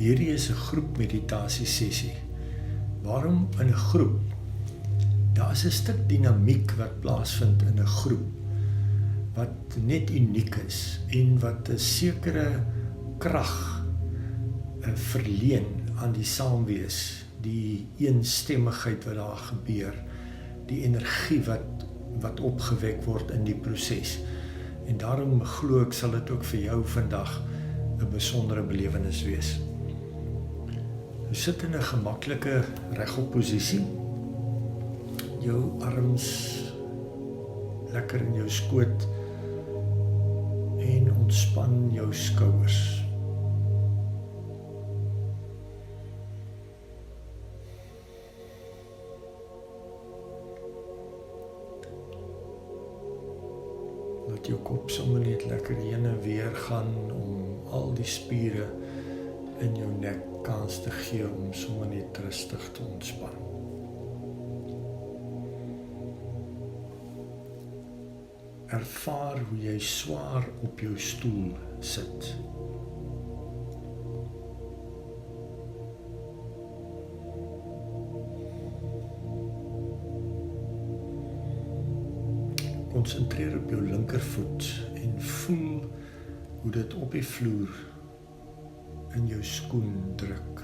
Hierdie is 'n groep meditasie sessie. Waarom in 'n groep? Daar is 'n stuk dinamiek wat plaasvind in 'n groep, wat net uniek is en wat 'n sekere krag verleen aan die saamwees, die eensstemmigheid wat daar gebeur, die energie wat opgewek word in die proses. En daarom glo ek sal dit ook vir jou vandag 'n besondere belewenis wees. Jy sit in 'n gemaklike regop posisie, jou arms lekker in jou skoot en ontspan jou skouers. Laat jou kop sommer net lekker heen en weer gaan om al die spiere in jou nek kans te gee om sommer net rustig te ontspan. Ervaar hoe jy swaar op jou stoel sit. Konsentreer op jou linkervoet en voel hoe dit op die vloer in jou skoen druk.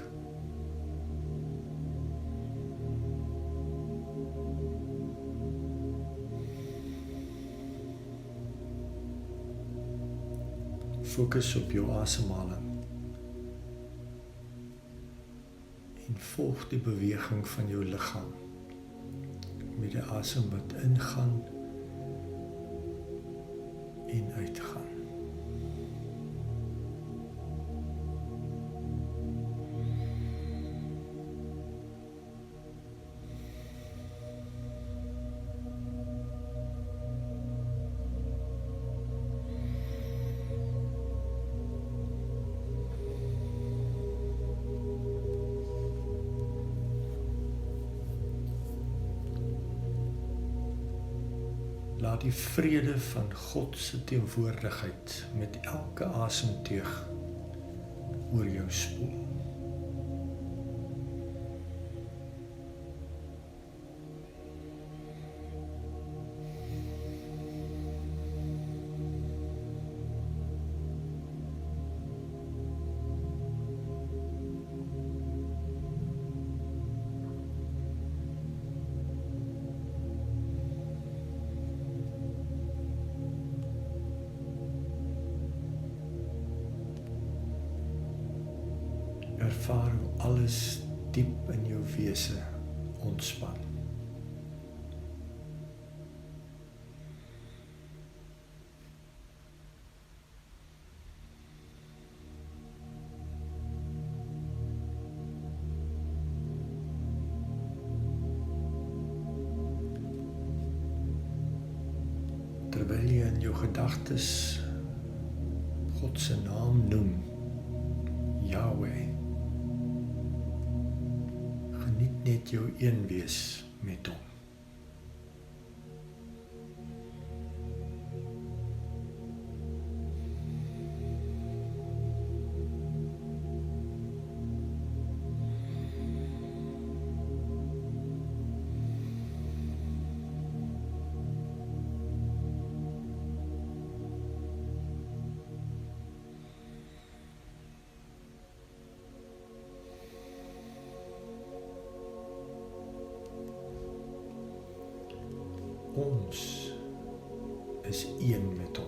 Fokus op jou asemhaling en volg die beweging van jou liggaam met die asem wat ingaan en uitgaan. Laat die vrede van God se teenwoordigheid met elke asemteug oor jou spoel. Ervaar hoe alles diep in jou wese ontspan. Terwyl jy in jou gedagtes God se naam noem, Yahweh, geniet net jou een wees met hom. Ons is een met hom.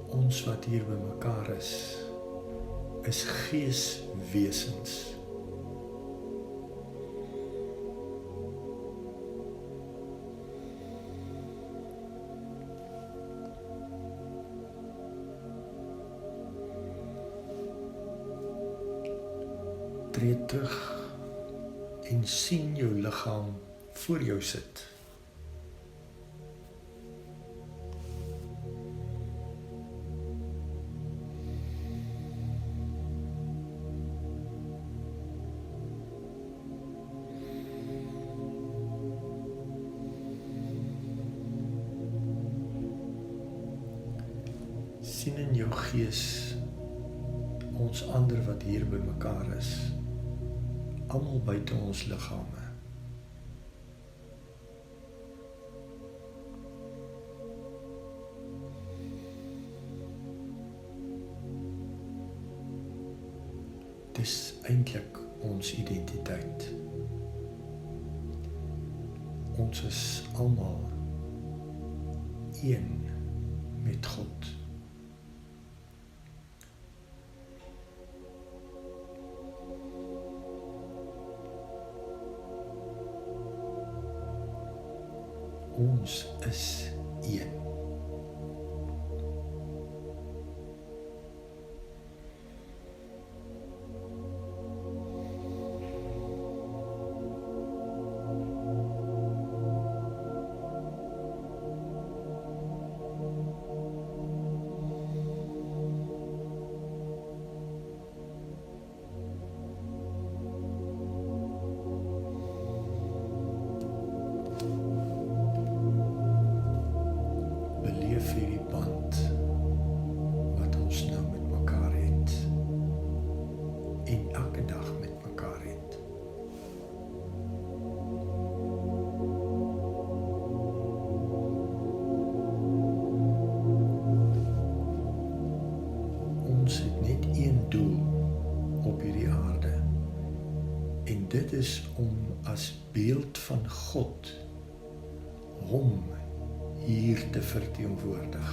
Ons wat hier bymekaar is geeswesens. Tree terug en sien jou liggaam voor jou sit. sien in jou gees ons ander wat hier by mekaar is, almal buite ons liggame. Dis eintlik ons identiteit. Ons is almal een met God. Ons is een. Beleef hierdie band wat ons nou met mekaar het en elke dag met mekaar het. Ons het net een doel op hierdie aarde en dit is om as beeld van God hom hier te verteenwoordig.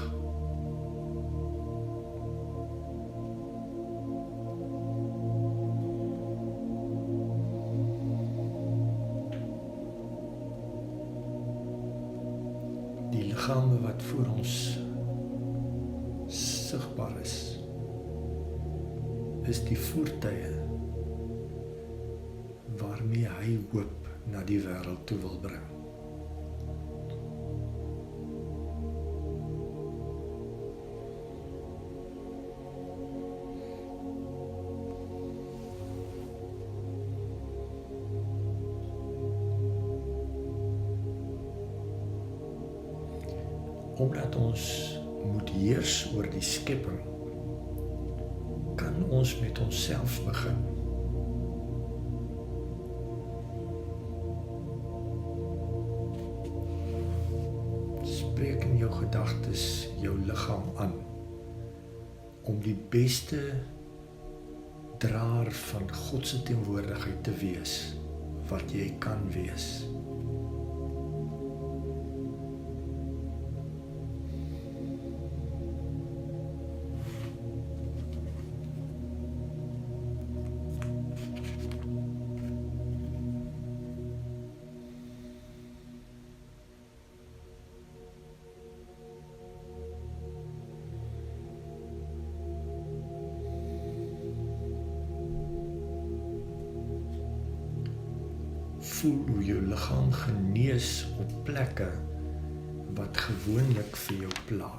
Die liggame wat voor ons sigbaar is die voertuie waarmee hy hoop na die wêreld toe wil bring. Omdat ons moet heers oor die skepping, kan ons met onsself begin. Spreek in jou gedagtes jou liggaam aan, om die beste draer van God se teenwoordigheid te wees, wat jy kan wees. Voel hoe jou liggaam genees op plekke wat gewoonlik vir jou pla.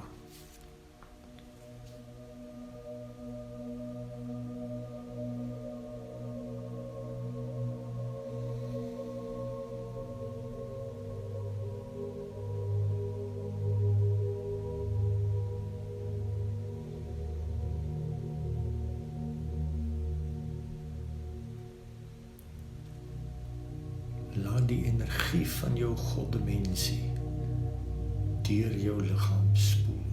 Laat die energie van jou goddimensie deur jou liggaam spoel.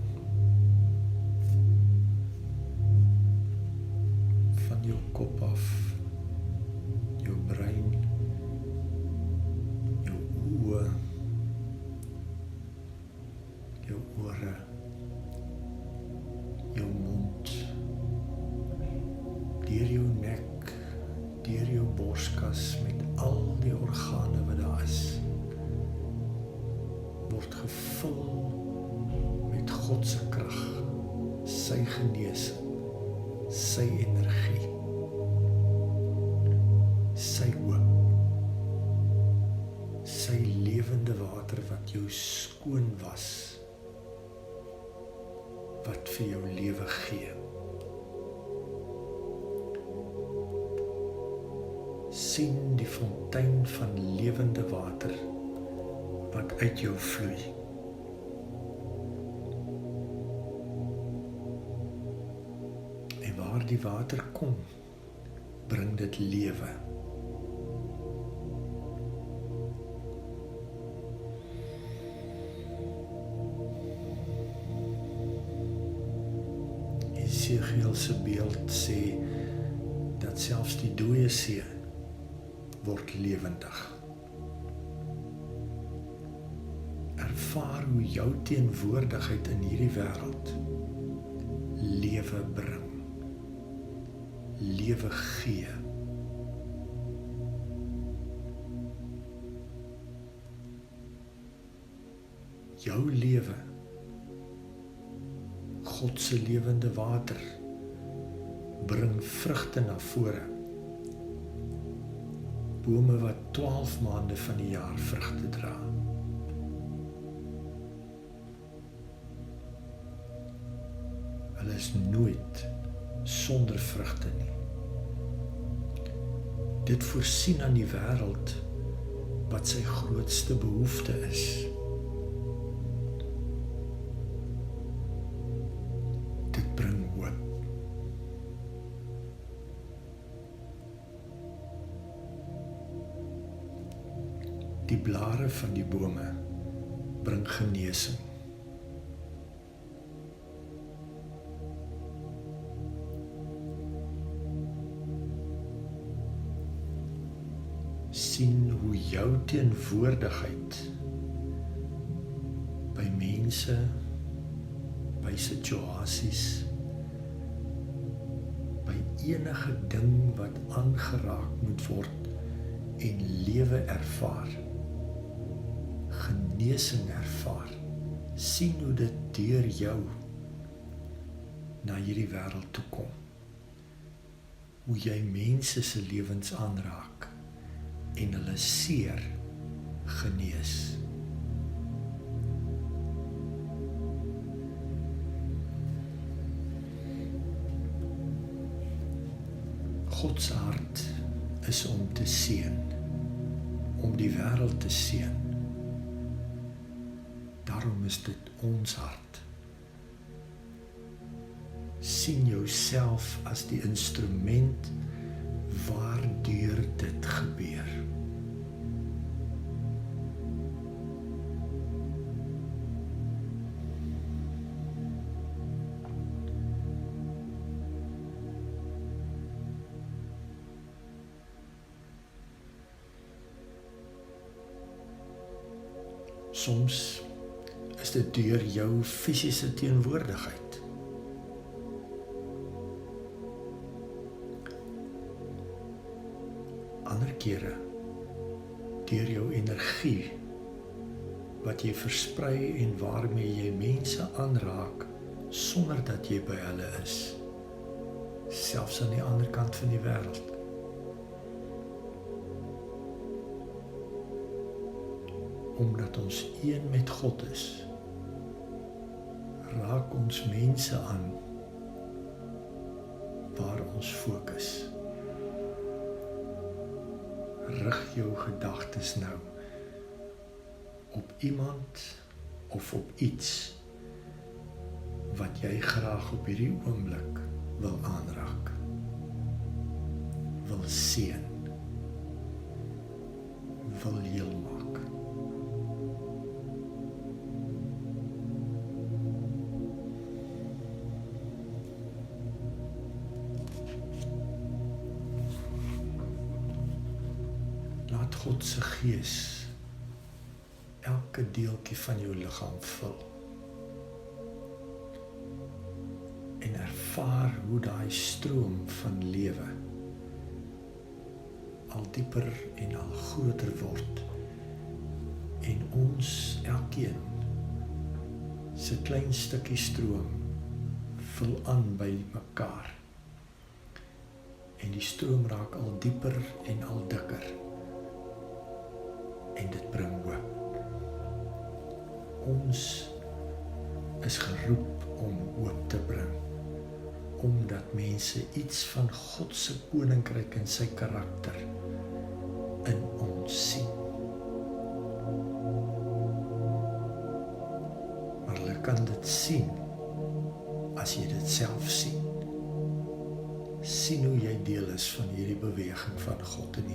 Van jou kop af, jou brein, jou oë, jou ore, jou mond, deur jou nek, deur jou borskas met al die organe wat daar is, word gevul met God se krag, sy genesing, sy energie, sy hoop, sy lewende water wat jou skoon was, wat vir jou lewe gee. Sien die fontein van lewende water wat uit jou vloei. die water kom, bring dit lewe. Esegiel se beeld sê dat selfs die dooie see word lewendig. Ervaar hoe jou teenwoordigheid in hierdie wêreld lewe bring, lewe gee. Jou lewe, God se lewende water, bring vrugte na vore. Bome wat 12 maande van die jaar vrugte dra. Hulle is nooit sonder vrugte nie. Dit voorsien aan die wêreld wat sy grootste behoefte is. Dit bring hoop. Die blare van die bome bring genesing. Sien hoe jou teenwoordigheid by mense, by situasies, by enige ding wat aangeraak moet word en lewe ervaar, genesing ervaar. Sien hoe dit deur jou na hierdie wêreld toe kom. Hoe jy mense se lewens aanraak en hulle seer genees. God se hart is om te seën, om die wêreld te seën. Daarom is dit ons hart. Sien jouself as die instrument waardeur dit gebeur. Soms is dit deur jou fisiese teenwoordigheid. Ander kere deur jou energie wat jy versprei en waarmee jy mense aanraak sonder dat jy by hulle is, selfs aan die ander kant van die wêreld. Omdat ons een met God is, raak ons mense aan waar ons fokus. Rig jou gedagtes nou op iemand of op iets wat jy graag op hierdie oomblik wil aanraak, wil seën, wil heel maak. Laat God se gees elke deeltjie van jou liggaam vul. En ervaar hoe daai stroom van lewe al dieper en al groter word. En ons elkeen se klein stukkie stroom vul aan by mekaar. En die stroom raak al dieper en al dikker. En dit bring hoop. Ons is geroep om hoop te bring, omdat mense iets van God se koninkryk en sy karakter in ons sien. Maar hulle kan dit sien as jy dit self sien. sien hoe jy deel is van hierdie beweging van God in